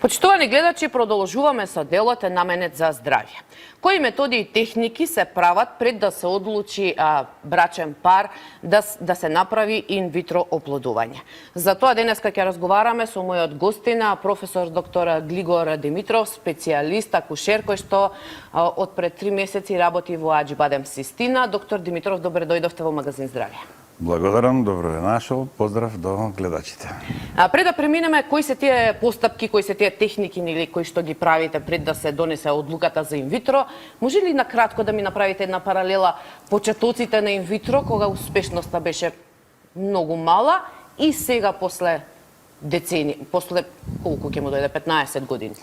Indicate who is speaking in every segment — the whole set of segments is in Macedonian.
Speaker 1: Почитувани гледачи, продолжуваме со делот наменет за здравје. Кои методи и техники се прават пред да се одлучи брачен пар да се направи инвитро оплодување? За тоа денеска ќе разговараме со мојот гостин, професор доктор Глигор Димитров, специјалист акушер кој што од пред 3 месеци работи во Аџибадем Систина. Доктор Димитров, добре дојдовте во магазин Здравје.
Speaker 2: Благодарам, добро е нашол. Поздрав до гледачите.
Speaker 1: Пред да преминеме, кои се тие постапки, кои се тие техники или кои што ги правите пред да се донесе одлуката за инвитро, може ли накратко да ми направите една паралела почетоците на инвитро, кога успешноста беше многу мала и сега после децени, после колку ќе му дојде 15 години?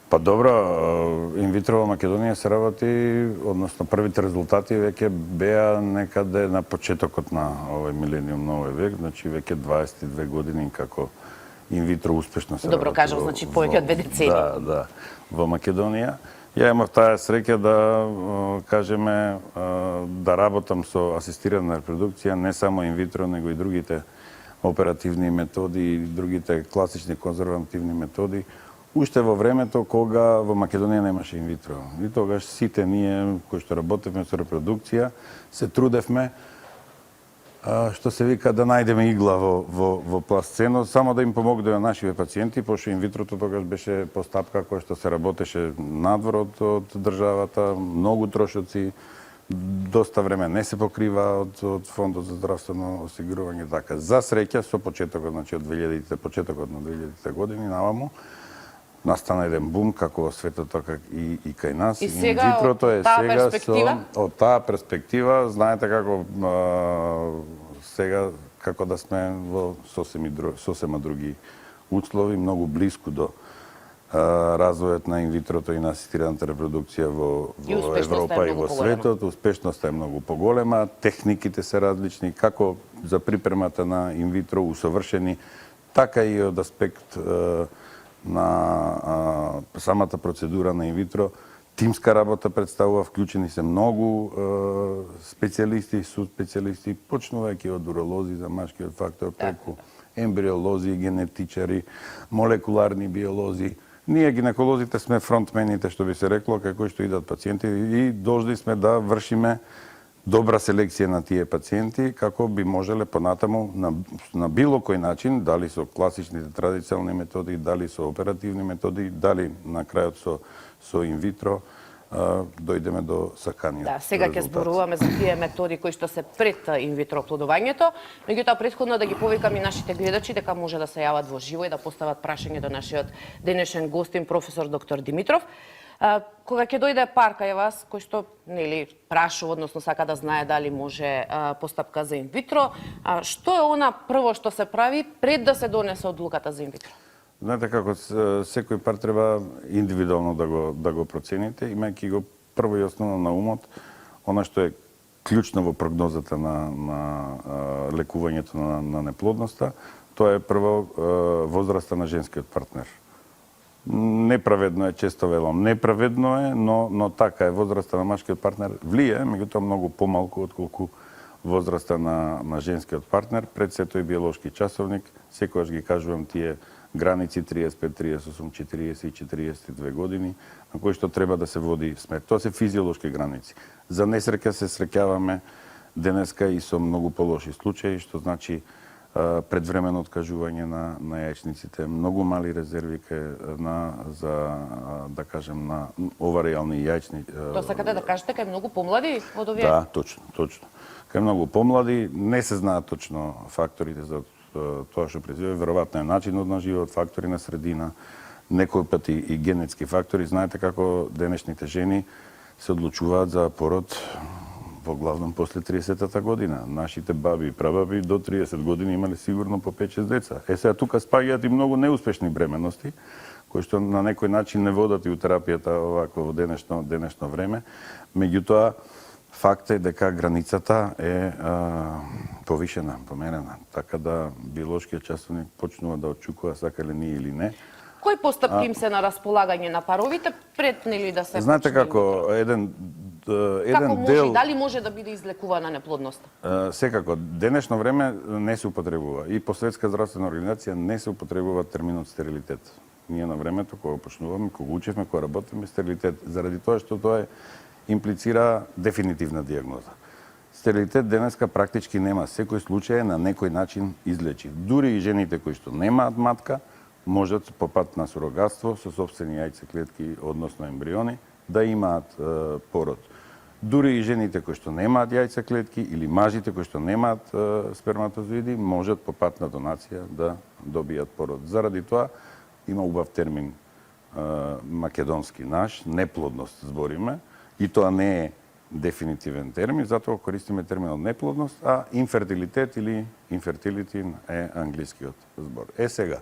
Speaker 2: Па добро, инвитро во Македонија се работи, односно првите резултати веќе беа некаде на почетокот на овој милениум на овој век, значи веќе 22 години како инвитро успешно се
Speaker 1: Добро
Speaker 2: работи.
Speaker 1: кажав, значи повеќе од 2 децени.
Speaker 2: Да, во Македонија. Ја имав таа среќа да кажеме да работам со асистирана репродукција, не само инвитро, него и другите оперативни методи и другите класични конзервативни методи. Уште во времето кога во Македонија немаше инвитро. И тогаш сите ние кои што работевме со репродукција се трудевме што се вика да најдеме игла во пласцено, само да им помогнеме нашиве пациенти, пошто инвитрото тогаш беше постапка која што се работеше надвор од државата, многу трошоци, доста време не се покрива од Фондот за здравствено осигурување. Така, за среќа со почетокот, значи од 2000-те, почетокот на 2000-те години наваму, настана еден бум како во светот, така и кај нас.
Speaker 1: И сега,
Speaker 2: инвитрото е
Speaker 1: сега
Speaker 2: од таа перспектива, знаете како сега како да сме во сосема други услови, многу блиску до развојот на инвитрото и на асистираната репродукција во Европа и во светот. Успешноста е многу поголема, техниките се различни, како за припремата на инвитро усовршени, така и од аспект на самата процедура на инвитро. Тимска работа представува, вклучени се многу специјалисти, суспецијалисти, почнувајќи од уролози за машкиот фактор, преку ембриолози, генетичари, молекуларни биолози. Ние гинеколозите сме фронтмените, што би се рекло, кај кои што идат пациенти и должни сме да вршиме добра селекција на тие пациенти, како би можеле понатаму на било кој начин, дали со класичните традиционални методи, дали со оперативни методи, дали на крајот со инвитро, дојдеме до саканиот.
Speaker 1: Да, сега ќе зборуваме за тие методи кои што се пред инвитро оплодувањето, меѓутоа претходно да ги повикам и нашите гледачи дека може да се јават во живо и да постават прашање до нашиот денешен гостин професор доктор Димитров. Кога ќе дојде пар кај вас, кој што нели прашува, односно сака да знае дали може постапка за инвитро, што е она прво што се прави пред да се донесе одлуката за инвитро?
Speaker 2: Знаете како секој пар треба индивидуално да го процените, имајќи го прво и основно на умот, она што е клучно во прогнозата на лекувањето на неплодноста, тоа е прво возраста на женскиот партнер. Неправедно е, често велам, неправедно е, но така е, возраста на машкиот партнер влие, меѓутоа многу помалку отколку возраста на женскиот партнер. Пред сето и биолошки часовник, секогаш ги кажувам тие граници 35, 38, 40 и 42 години, на кои што треба да се води смет. Тоа се физиолошки граници. За несреќа се среќаваме денеска и со многу полоши случаи, што значи предвремено откажување на јајчниците, многу мали резерви за да кажем на оваријални јајчни.
Speaker 1: Тоа сакате да кажете кај многу помлади од овие?
Speaker 2: Да, точно. Кај многу помлади не се знаат точно факторите за тоа што произведува, веројатно е начинот на живот, фактори на средина, некој пати и генетски фактори. Знаете како денешните жени се одлучуваат за пород во главном после 30-та година. Нашите баби и прабаби до 30 години имале сигурно по 5-6 деца. Сега тука спаѓаат и многу неуспешни бременности, кои што на некој начин не водат и у терапијата овакво во денешно време. Меѓутоа, факт е дека границата е повишена, померена, така да биолошкиот часовник почнува да отчукува сака ли ние или не.
Speaker 1: Кои постапки им се на располагање на паровите пред нели да се
Speaker 2: Знаете како еден
Speaker 1: како може,
Speaker 2: дел...
Speaker 1: дали може да биде излекувана неплодноста?
Speaker 2: Секако, денешно време не се употребува и по Светска здравствена организација не се употребува терминот стерилитет. ние на времето кога почнуваме, кога учевме, кога работиме, стерилитет, заради тоа што тоа имплицира дефинитивна диагноза. Стерилитет денеска практички нема, секој случај на некој начин излечи. Дури и жените кои што немаат матка, можат по пат на сурогатство со сопствени јајцеклетки, односно ембриони, да имаат пород. Дури и жените кои што немаат јајцеклетки или мажите кои што немаат сперматозоиди можат по пат на донација да добијат пород. Заради тоа има убав термин македонски наш, неплодност збориме, и тоа не е дефинитивен термин, затоа користиме терминот неплодност, а инфертилитет или инфертилити е англискиот збор. Сега,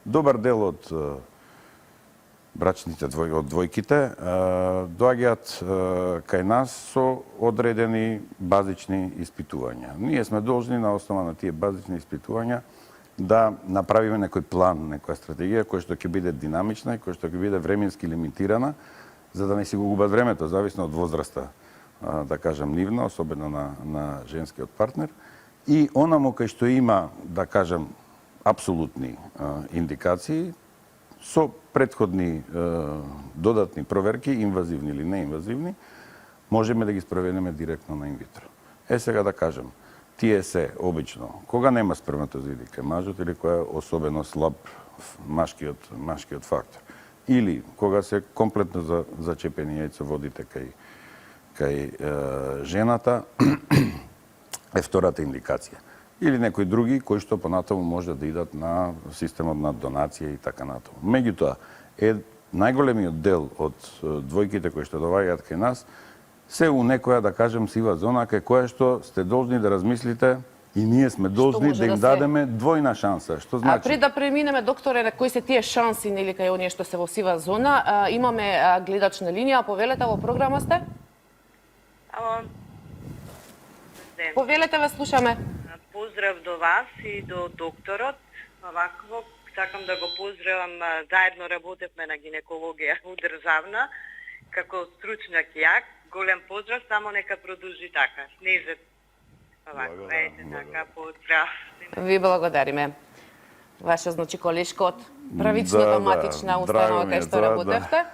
Speaker 2: добар дел од брачните од двојките доаѓаат кај нас со одредени базични испитувања. Ние сме должни на основа на тие базични испитувања да направиме некој план, некоја стратегија која што ќе биде динамична и која што ќе биде временски лимитирана, за да не си го губат времето, зависно од возраста, да кажам, нивна, особено на женскиот партнер. И онамо кај што има, да кажам, апсолутни индикации, со претходни додатни проверки, инвазивни или неинвазивни, можеме да ги спроведеме директно на инвитро. Сега да кажем, тие се обично кога нема сперматозоиди кај мажот или која е особено слаб машкиот фактор. Или кога се комплетно зачепени јајцеводите кај жената, е втората индикација. Или некои други кои што понатаму може да идат на системот на донација и така натаму. Меѓутоа, најголемиот дел од двојките кои што доаѓаат кај нас се у некоја, да кажем, сива зона кај која што сте должни да размислите и ние сме должни да им дадеме двојна шанса. Што значи?
Speaker 1: Пред да преминеме, докторе, кои се тие шанси нели кај оние што се во сива зона, имаме гледач на линија, повелете, во програма сте?
Speaker 3: Ало.
Speaker 1: Повелете, ве слушаме.
Speaker 3: Поздрав до вас и до докторот. Вакво сакам да го поздравам, заедно работевме на гинекологија државна, како стручњак јак. Голем поздрав, само нека продолжи така. Снежет. Вакво, така, поздрав.
Speaker 1: Ви благодариме. Ваша, значи, колешка од правичната матична установа кај што работевте.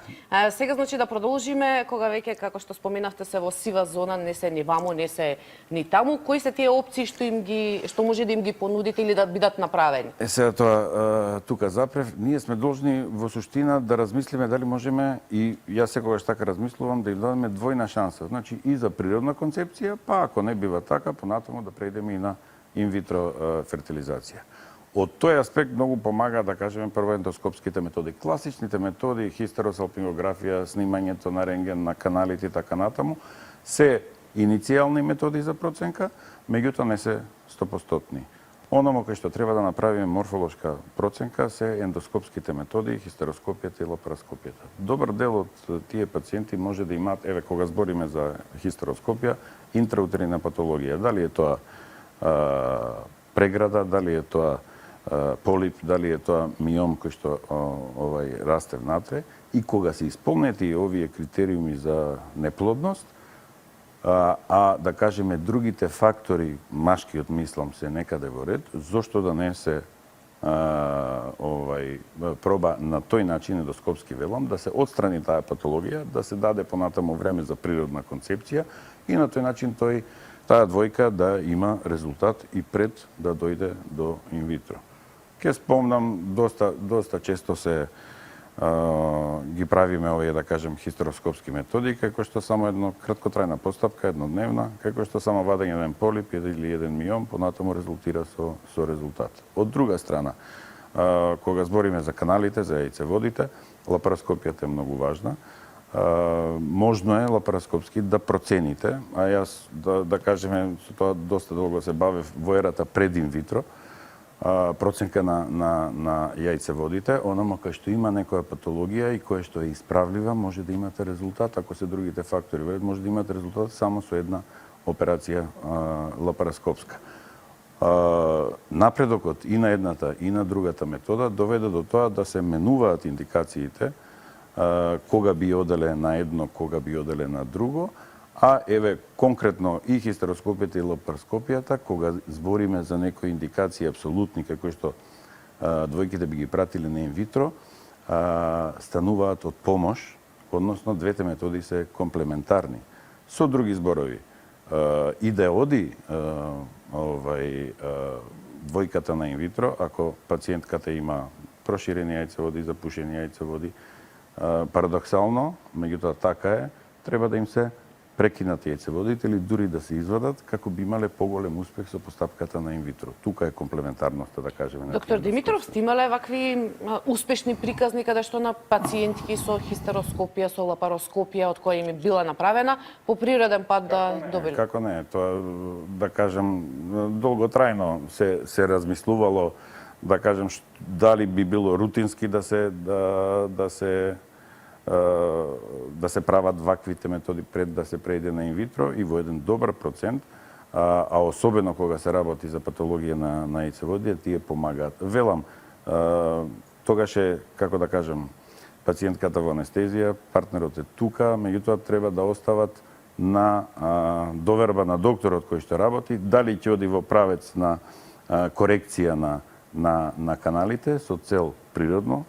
Speaker 1: Сега, значи, да продолжиме, кога веќе, како што споменавте, се во сива зона, не се ни ваму, не се ни таму. Кои се тие опции што може да им ги понудите или да бидат направени?
Speaker 2: Сега тоа, тука запрев, ние сме должни во суштина да размислиме дали можеме, и јас секогаш така размислувам, да им дадеме двојна шанса. Значи, и за природна концепција, па ако не бива така, понатаму да преидеме и на инвитро фертилизација. Од тој аспект многу помага, да кажеме, прво ендоскопските методи. Класичните методи, хистеросалпингографија, снимањето на рентген, на каналите и така натаму, се иницијални методи за проценка, меѓутоа не се 100%. Ономо кај што треба да направиме морфолошка проценка се ендоскопските методи, хистероскопијата и лапароскопијата. Добар дел од тие пациенти може да имаат, кога збориме за хистероскопија, интраутерина патологија. Дали е тоа преграда, дали е тоа полип, дали е тоа миом кој што расте внатре, и кога се исполнети овие критериуми за неплодност, да кажеме другите фактори, машкиот мислам се некаде во ред, зошто да не се проба на тој начин ендоскопски велам, да се отстрани таа патологија, да се даде понатаму време за природна концепција и на тој начин таа двојка да има резултат и пред да дојде до инвитро. Ке спомнам, доста често се ги правиме овие, да кажем, хистероскопски методи, како што само едно краткотрајна постапка, еднодневна, како што само вадење еден полип или еден миом, понатаму резултира со резултат. Од друга страна, кога збориме за каналите, за јајцеводите, лапароскопијата е многу важна. Можно е лапароскопски да процените, а јас да кажеме, со тоа доста долго се бавев во ерата пред инвитро, проценка на јајцеводите, онома кај што има некоја патологија и која што е исправлива, може да имате резултат, ако се другите фактори вредат, може да имате резултат само со една операција лапароскопска. Напредокот и на едната и на другата метода доведе до тоа да се менуваат индикациите, кога би оделе на едно, кога би оделе на друго, а конкретно и хистероскопијата и лапароскопијата, кога збориме за некои индикации апсолутни, како што двојките би ги пратили на инвитро, стануваат од помош, односно двете методи се комплементарни. Со други зборови, и да оди двојката на инвитро, ако пациентката има проширени јајцеводи, запушени јајцеводи, парадоксално, меѓутоа така е, треба да им се прекинат јајцеводите или дури да се извадат, како би имале поголем успех со постапката на инвитро. Тука е комплементарноста, да кажеме.
Speaker 1: Доктор Димитров, сте имале вакви успешни приказни каде што на пациентки со хистероскопија, со лапароскопија, од која им е била направена, по природен пат да добили?
Speaker 2: Како не, тоа, да кажем, долготрајно се размислувало, да кажем, дали би било рутински да се прават ваквите методи пред да се преиде на инвитро и во еден добар процент, а особено кога се работи за патологија на јајцеводија, тие помагаат. Велам, тогаш е, како да кажем, пациентката во анестезија, партнерот е тука, меѓутоа треба да остават на доверба на докторот кој што работи, дали ќе оди во правец на корекција на каналите со цел природно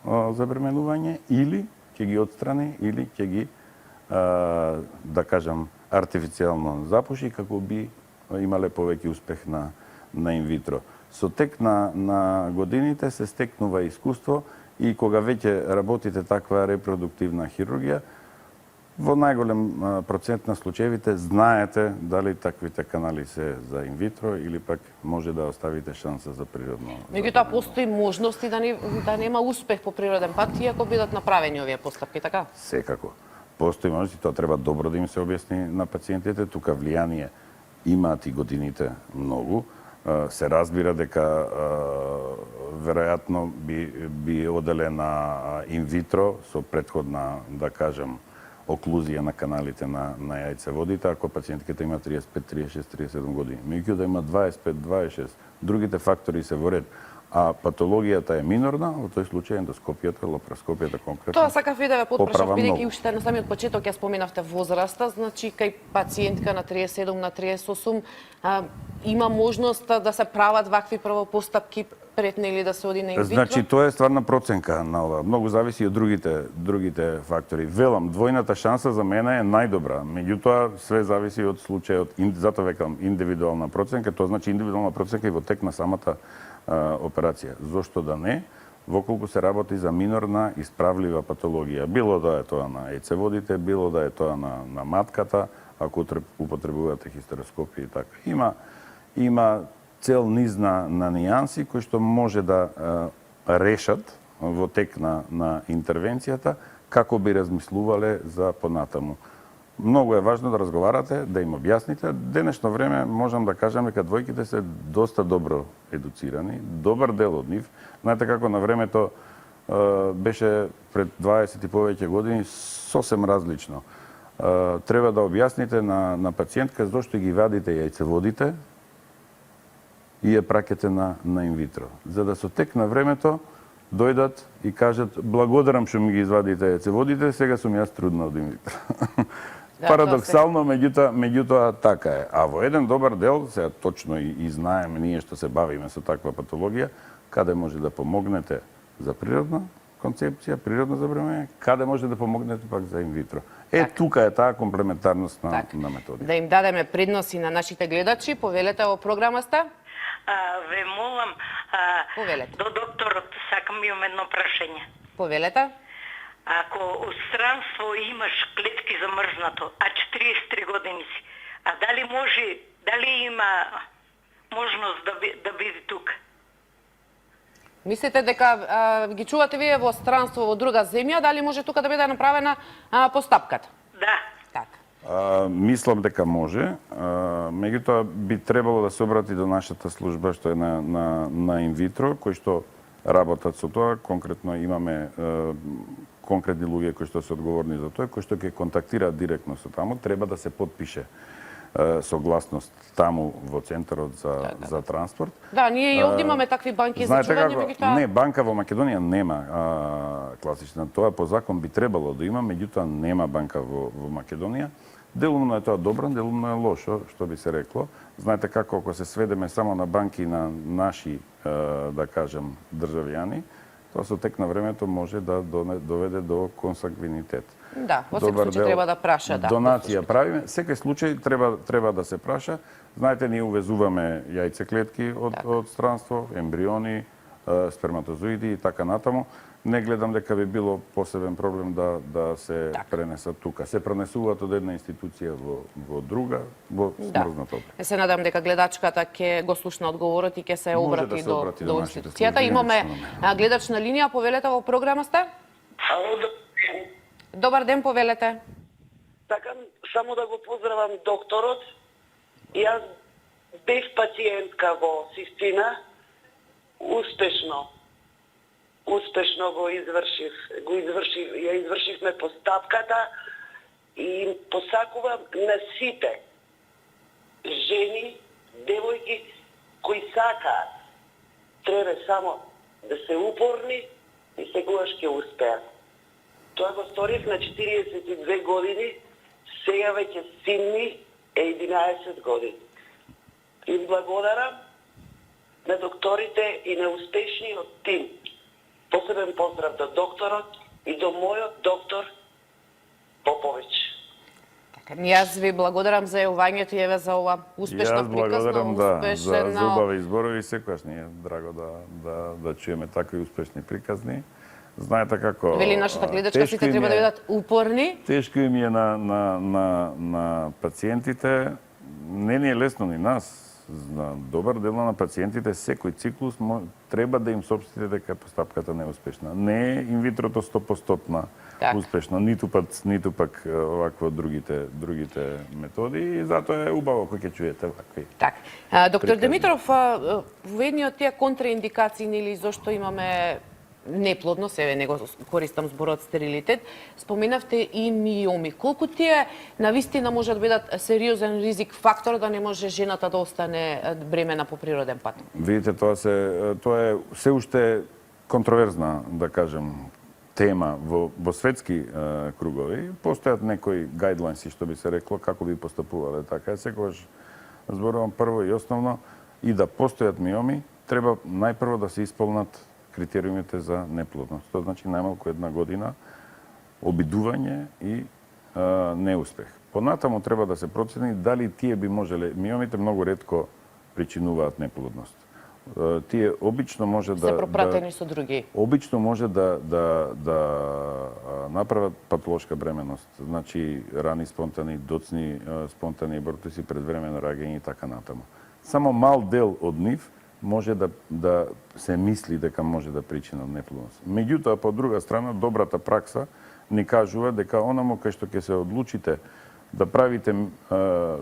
Speaker 2: забременување или ќе ги отстрани или ќе ги, да кажам, артифицијално запуши, како би имале повеќе успех на инвитро. Со тек на годините се стекнува искуство и кога веќе работите таква репродуктивна хирургија, во најголем процент на случаевите знаете дали таквите канали се за инвитро или пак може да оставите шанса за природно.
Speaker 1: Меѓутоа постои можности да нема успех по природен пат, иако бидат направени овие постапки, така?
Speaker 2: Секако. Постои можности, тоа треба добро да им се објасни на пациентите. Тука влијание имаат и годините многу. Се разбира дека веројатно би оделена инвитро со претходна, да кажем, оклузија на каналите на јајцеводите, ако пациентките има 35, 36, 37 години. Меѓутоа да има 25, 26, другите фактори се во ред, а патологијата е минорна, во тој случај ендоскопијата, лапароскопијата конкретно.
Speaker 1: Тоа сакав и да ве потпрашам,
Speaker 2: поправа
Speaker 1: бидејќи
Speaker 2: многу.
Speaker 1: уште на самиот почеток ја споменавте возраста, значи кај пациентка на 37 на 38 има можност да се прават вакви прво постапки пред нели да се оди на инвитро?
Speaker 2: Значи тоа е стварна проценка на ова. Многу зависи од другите фактори. Велам, двојната шанса за мене е најдобра. Меѓутоа све зависи од случајот. Затоа векам индивидуална проценка, тоа значи индивидуална проценка и во тек на самата операција. Зошто да не? Воколку се работи за минорна исправлива патологија. Било да е тоа на јајцеводите, било да е тоа на матката, ако употребувате хистероскопија и така. Има цел низ на нијанси кои што може да решат во тек на интервенцијата како би размислувале за понатаму. Многу е важно да разговарате, да им објасните. Денешно време можам да кажам дека двојките се доста добро едуцирани, добар дел од нив. Знаете како на времето беше пред 20 и повеќе години сосем различно. Треба да објасните на пациентка зошто ги вадите јајцеводите и ја праќате на инвитро. За да со тек на времето дојдат и кажат благодарам што ми ги извадите јајцеводите, сега сум јас трудна од инвитро. Парадоксално, меѓутоа така е. А во еден добар дел, сега точно и знаеме ние што се бавиме со таква патологија, каде може да помогнете за природна концепција, природно забременување, каде може да помогнете пак за инвитро. Тука е таа комплементарност на методи.
Speaker 1: Да им дадеме предност и на нашите гледачи, повелете во програмата.
Speaker 4: Ве молам, до докторот сакам имам едно прашање.
Speaker 1: Повелете.
Speaker 4: Ако од странство имаш клетки замрзнато, а 43 години си, дали има можност да биде тука?
Speaker 1: Мислите дека ги чувате вие во странство во друга земја, дали може тука да биде направена постапката?
Speaker 4: Да.
Speaker 1: Така.
Speaker 2: Мислам дека може, меѓутоа би требало да се обрати до нашата служба што е на инвитро, кои што работат со тоа. Конкретно имаме конкретни луѓе кои што се одговорни за тоа, кои што ќе контактираат директно со таму, треба да се потпише согласност таму во центарот за транспорт.
Speaker 1: Да, ние и овде имаме такви банки за чување, меѓутоа
Speaker 2: Не, банка во Македонија нема класична. Тоа по закон би требало да има, меѓутоа нема банка во Македонија. Делумно е тоа добро, делумно е лошо, што би се рекло. Знаете како, ако се сведеме само на банки на наши, да кажем, државјани, тоа со тек на времето може да доведе до консангвинитет.
Speaker 1: Да, во секој случај треба да праша, да.
Speaker 2: Донација правиме, секој случај треба да се праша. Знаете, ние увезуваме јајцеклетки од странство, ембриони, сперматозоиди и така натаму. Не гледам дека би било посебен проблем да се пренесат тука. Се пренесуваат од една институција во друга, во смрзнато.
Speaker 1: Се надам дека гледачката ќе го слушна одговорот и ќе се обрати до институцијата. Имаме гледач на линија, повелете во програма сте? Добар ден, повелете.
Speaker 5: Сакам само да го поздравам докторот. Јас бев пациентка во Систина. Успешно ја извршивме постапката и посакувам на сите жени, девојки кои сакаат. Треба само да се упорни и секогаш ќе успеат. Тоа го сторив на 42 години, сега веќе син ми е 11 години. Им благодарам на докторите и на успешниот тим. Посебен поздрав до докторот и до мојот доктор Поповиќ.
Speaker 1: Јас ви благодарам за јавањето и еве за ова успешна приказна,
Speaker 2: успешна... за убави изборови, секогаш ни е драго да чуеме такви успешни приказни. Знаете како...
Speaker 1: Вели нашата гледачка, сите треба да бидат упорни.
Speaker 2: Тешко им е на пациентите. Не ни е лесно ни нас. На добар дел на пациентите секој циклус треба да им соопштите дека постапката не е успешна. Не е инвитрото 100% успешно, ниту пак овакво другите методи и затоа е убаво кој ќе чуете вакви.
Speaker 1: Така. Доктор Димитров, во едни од тие контраиндикации или зошто имаме неплодност, еве него користам зборот стерилитет, споменавте и миоми. Колку тие навистина може да бидат сериозен ризик фактор да не може жената да остане бремена по природен пат?
Speaker 2: Видите, тоа е се уште контроверзна, да кажем, тема во светски кругови. Постојат некои гајдлайнси, што би се рекло, како би постапувале. Така е, секогаш зборувам прво и основно, и да постојат миоми, треба најпрво да се исполнат критериумите за неплодност. Тоа значи најмалку 1 година обидување и неуспех. Понатаму треба да се процени дали тие би можеле, миомите многу ретко причинуваат неплодност. Тие обично може да...
Speaker 1: Се пропратени со други.
Speaker 2: Обично може да направат патолошка бременост. Значи рани спонтани, доцни спонтани абортуси, предвремено раѓање и така натаму. Само мал дел од нив може да се мисли дека може да причина неплодност. Меѓутоа, по друга страна, добрата пракса ни кажува дека онамо кај што ќе се одлучите да правите,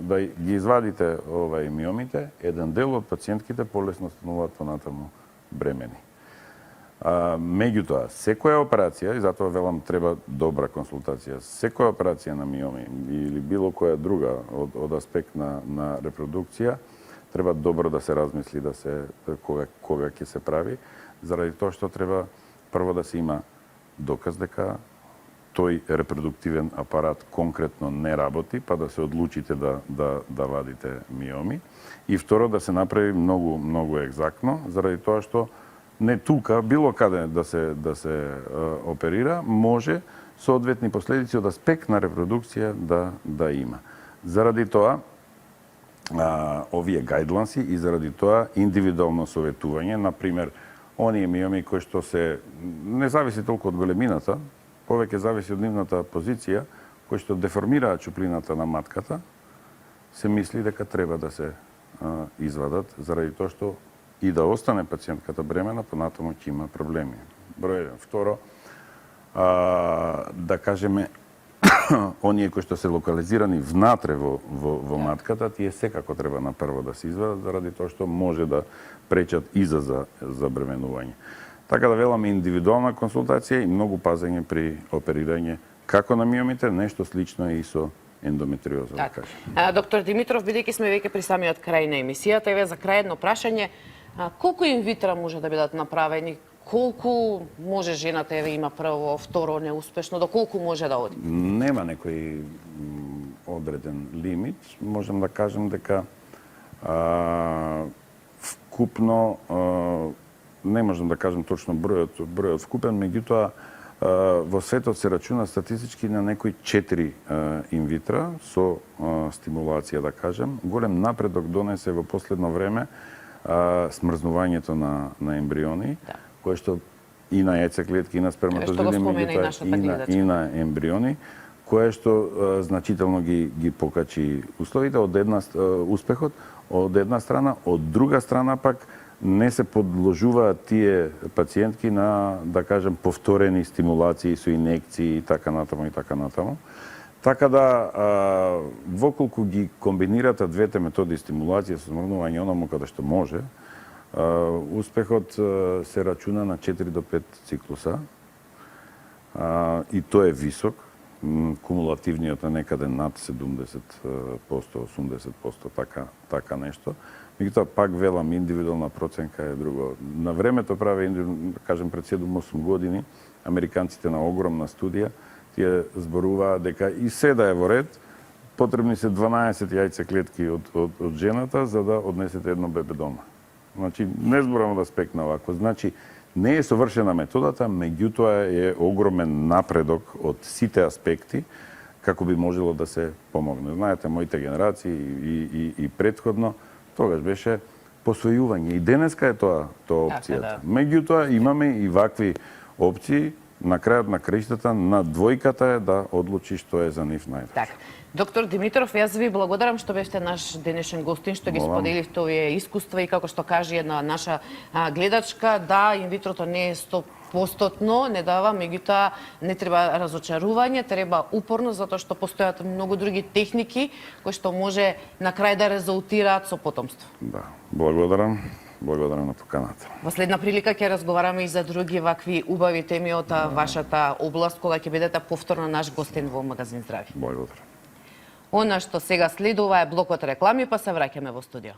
Speaker 2: да ги извадите миомите, еден дел од пациентките полесно стануваат понатаму бремени. Меѓутоа, секоја операција, и затоа велам треба добра консултација, секоја операција на миоми или било која друга од аспект на репродукција, треба добро да се размисли кога ќе се прави, заради тоа што треба прво да се има доказ дека тој репродуктивен апарат конкретно не работи, па да се одлучите да вадите миоми. И второ, да се направи многу екзактно, заради тоа што не тука, било каде да се оперира, може соодветни последици од аспект на репродукција да има. Заради тоа, овие гајдланси и заради тоа индивидуално советување, например, оние миоми кои што се не зависи толку од големината, повеќе зависи од нивната позиција, кои што деформираат чуплината на матката, се мисли дека треба да се извадат, заради тоа што и да остане пациентката бремена, понатаму ќе има проблеми. Број 1. Второ, да кажеме, оние кои што се локализирани внатре во матката, тие секако треба на прво да се извадат, заради тоа што може да пречат и за бременување. Така да велам индивидуална консултација и многу пазење при оперирање како на миомите, нешто слично и со ендометриоза, да кажем.
Speaker 1: Доктор Димитров, бидејќи сме веќе при самиот крај на емисијата, еве за крај едно прашање, колку инвитро може да бидат направени? Колку може жената има прво, второ неуспешно, до колку може да оди?
Speaker 2: Нема некој одреден лимит. Можем да кажем дека вкупно не можам да кажам точно бројот вкупен, меѓутоа во светот се рачуна статистички на некои 4 инвитра со стимулација, да кажем. Голем напредок донесе во последно време смрзнувањето на ембриони, кое што и на яйцеклетки, и на сперматозоиди, и на ембриони, кое што значително ги покачи условите успехот од една страна, од друга страна пак не се подложуваат тие пациентки на, да кажем, повторени стимулации со инекции и така натаму и така натаму. Така да, воколку ги комбинирате двете методи стимулација со смрзнување онаму каде што може, успехот се рачуна на 4 до 5 циклуса. И тој е висок. Кумулативниот е некаде над 70%, 80%, така нешто. Меѓутоа, пак велам, индивидуална проценка е друго. На времето праве, кажем, пред 7-8 години, американците на огромна студија, тие зборуваа дека и се да е во ред, потребни се 12 јајцеклетки од жената за да однесете едно бебе дома. Значи, не зборувам да спекна овако. Значи, не е совршена методата, меѓутоа е огромен напредок од сите аспекти како би можело да се помогне. Знаете, моите генерации и предходно, тогаш беше посвојување. И денеска е тоа опцијата. Меѓутоа, имаме и вакви опции. На крајот на краиштата, на двојката е да одлучи што е за нив најдобро.
Speaker 1: Так. Доктор Димитров, јас ви благодарам што беше наш денешен гостин, што ги споделивте овие искуства и како што каже една наша гледачка, да, инвитрото не е 100%, не дава, меѓутоа не треба разочарување, треба упорно, затоа што постојат многу други техники кои што може на крај да резултираат со потомство.
Speaker 2: Да, благодарам. Благодарам на поканата.
Speaker 1: Во следна прилика ќе разговараме и за други вакви убави теми од вашата област, кога ќе бидете повторно наш гостин во магазин Здравје.
Speaker 2: Благодарам.
Speaker 1: Она што сега следува е блокот реклами, па се враќаме во студио.